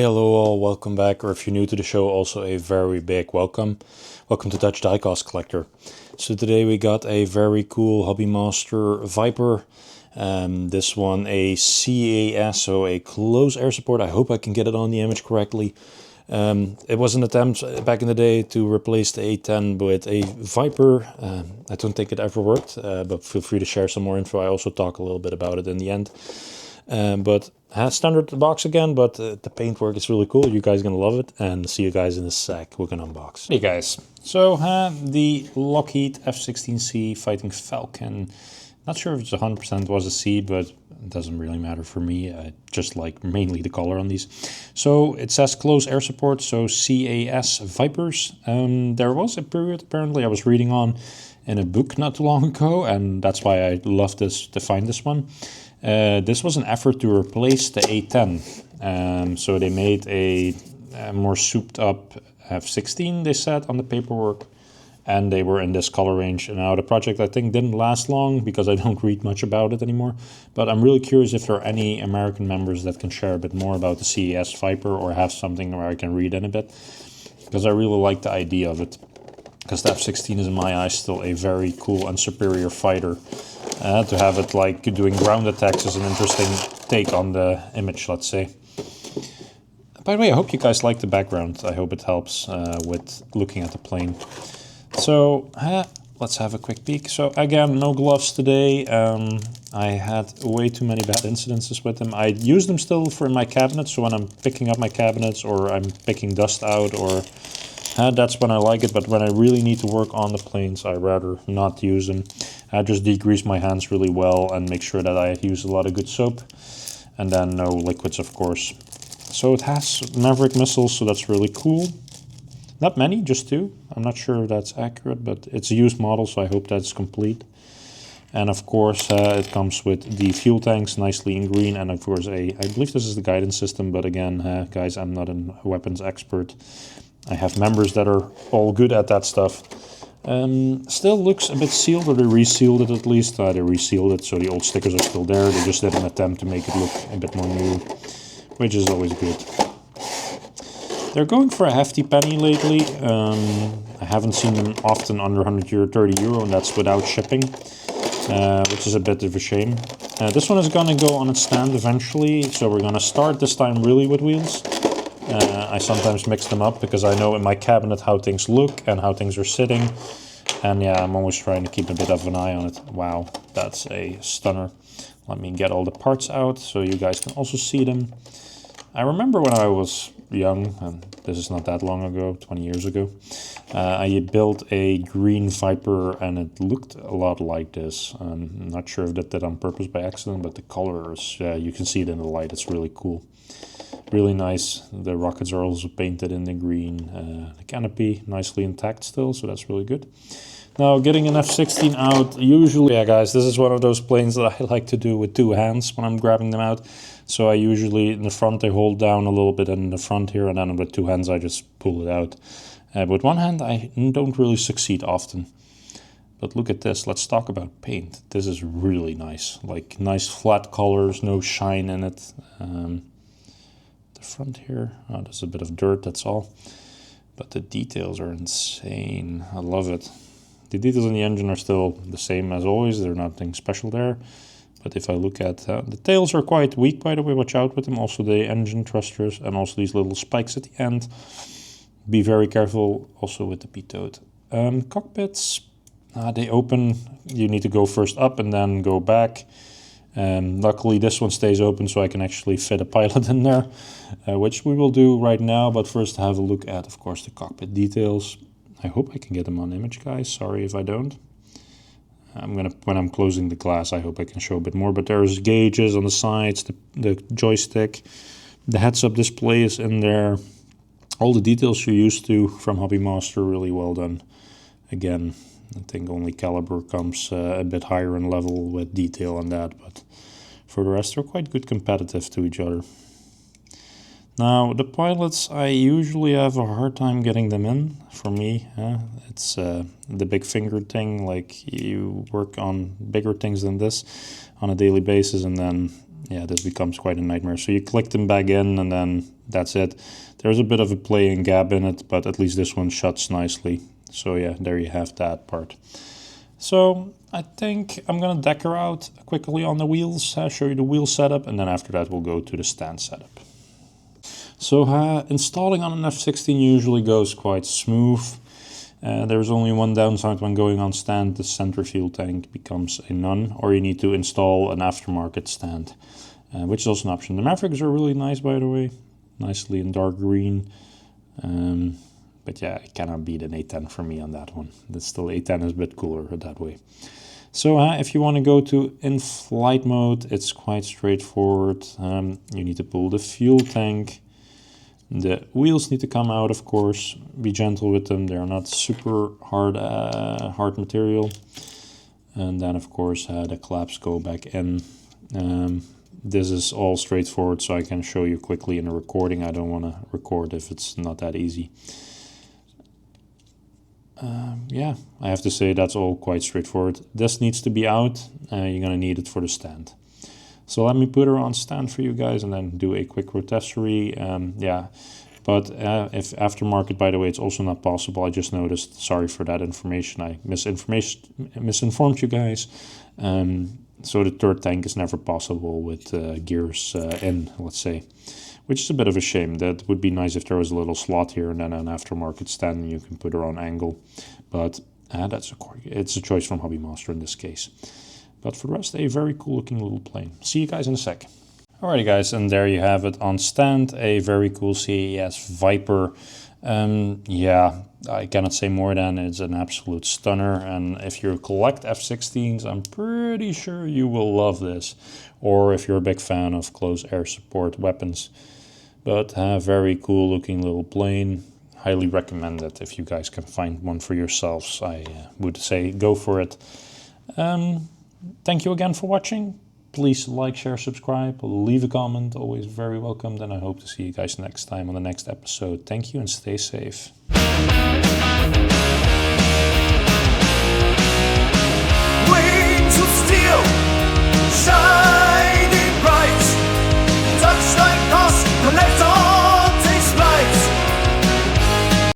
Hello all, welcome back, or if you're new to the show, also a very big welcome. Welcome to Dutch Diecast Collector. So today we got a very cool Hobbymaster Viper. This one a CAS, so a close air support. I hope I can get it on the image correctly. It was an attempt back in the day to replace the A10 with a Viper. I don't think it ever worked, but feel free to share some more info. I also talk a little bit about it in the end. But has standard box again, but the paintwork is really cool. You guys are gonna love it, and see you guys in a sec. We're gonna unbox. Hey guys, so the Lockheed F-16C Fighting Falcon. Not sure if it's 100% was a C, but it doesn't really matter for me. I just like mainly the color on these. So it says close air support, so CAS Vipers. There was a period apparently I was reading on in a book not too long ago, and that's why I love this to find this one. This was an effort to replace the A10. So they made a more souped up F-16, they said on the paperwork, and they were in this color range. And now the project I think didn't last long because I don't read much about it anymore. But I'm really curious if there are any American members that can share a bit more about the CAS Viper or have something where I can read in a bit. Because I really like the idea of it. Because the F-16 is in my eyes still a very cool and superior fighter. To have it like doing ground attacks is an interesting take on the image, let's say. By the way, I hope you guys like the background. I hope it helps with looking at the plane. So let's have a quick peek. So again, no gloves today. I had way too many bad incidences with them. I use them still for in my cabinets, so when I'm picking up my cabinets or I'm picking dust out, or that's when I like it. But when I really need to work on the planes, I rather not use them. I just degrease my hands really well and make sure that I use a lot of good soap, and then no liquids, of course. So it has Maverick missiles, so that's really cool. Not many, just 2. I'm not sure if that's accurate, but it's a used model, so I hope that's complete. And of course, it comes with the fuel tanks nicely in green, and of course I believe this is the guidance system, but again, guys, I'm not a weapons expert. I have members that are all good at that stuff. Still looks a bit sealed, or they resealed it at least. They resealed it, so the old stickers are still there. They just did an attempt to make it look a bit more new, which is always good. They're going for a hefty penny lately. I haven't seen them often under 100 euro, 30 euro, and that's without shipping, which is a bit of a shame. This one is going to go on its stand eventually, so we're going to start this time really with wheels. I sometimes mix them up because I know in my cabinet how things look and how things are sitting. And yeah, I'm always trying to keep a bit of an eye on it. Wow, that's a stunner. Let me get all the parts out so you guys can also see them. I remember when I was young, and this is not that long ago, 20 years ago, I built a green Viper and it looked a lot like this. I'm not sure if that did on purpose by accident, but the colors, you can see it in the light, it's really cool. Really nice. The rockets are also painted in the green. The canopy nicely intact still, so that's really good. Now, getting an F-16 out, usually, yeah guys, this is one of those planes that I like to do with 2 hands when I'm grabbing them out. So I usually, in the front, I hold down a little bit in the front here, and then with 2 hands I just pull it out. With 1 hand I don't really succeed often. But look at this, let's talk about paint. This is really nice, like nice flat colors, no shine in it. The front here, oh, there's a bit of dirt, that's all. But the details are insane, I love it. The details in the engine are still the same as always, there's nothing special there. But if I look at, the tails are quite weak, by the way, watch out with them. Also the engine thrusters and also these little spikes at the end. Be very careful also with the pitot. Cockpits, they open, you need to go first up and then go back. Luckily this one stays open so I can actually fit a pilot in there, which we will do right now. But first have a look at, of course, the cockpit details. I hope I can get them on image, guys. Sorry if I don't. When I'm closing the glass, I hope I can show a bit more. But there's gauges on the sides, the joystick, the heads-up display is in there. All the details you're used to from Hobbymaster, really well done. Again, I think only Caliber comes a bit higher in level with detail on that, but for the rest they're quite good competitive to each other. Now the pilots, I usually have a hard time getting them in. For me, it's the big fingered thing, like you work on bigger things than this on a daily basis, and then yeah, this becomes quite a nightmare. So you click them back in and then that's it. There's a bit of a playing gap in it, but at least this one shuts nicely. So yeah, there you have that part. So I think I'm gonna decor out quickly on the wheels, show you the wheel setup, and then after that we'll go to the stand setup. So installing on an F-16 usually goes quite smooth. There's only one downside when going on stand: the center fuel tank becomes a none, or you need to install an aftermarket stand, which is also an option. The Mavericks are really nice, by the way, nicely in dark green. But yeah, it cannot beat an A10 for me on that one. That's still A10 is a bit cooler that way. So if you want to go to in-flight mode, it's quite straightforward. You need to pull the fuel tank. The wheels need to come out, of course. Be gentle with them. They're not super hard material. And then, of course, the claps go back in. This is all straightforward, so I can show you quickly in a recording. I don't want to record if it's not that easy. Yeah, I have to say that's all quite straightforward. This needs to be out. You're going to need it for the stand. So let me put her on stand for you guys and then do a quick rotisserie. Yeah, but if aftermarket, by the way, it's also not possible. I just noticed. Sorry for that information. I misinformed you guys. So the third tank is never possible with gears in, let's say, which is a bit of a shame. That would be nice if there was a little slot here and then an aftermarket stand and you can put her on angle. But it's a choice from Hobbymaster in this case. But for the rest, a very cool looking little plane. See you guys in a sec. Alrighty guys, and there you have it on stand. A very cool CAS Viper. Yeah, I cannot say more than it's an absolute stunner. And if you collect F-16s, I'm pretty sure you will love this. Or if you're a big fan of close air support weapons. But very cool looking little plane. Highly recommend it if you guys can find one for yourselves. I would say go for it. Thank you again for watching. Please like, share, subscribe, leave a comment. Always very welcome. And I hope to see you guys next time on the next episode. Thank you and stay safe.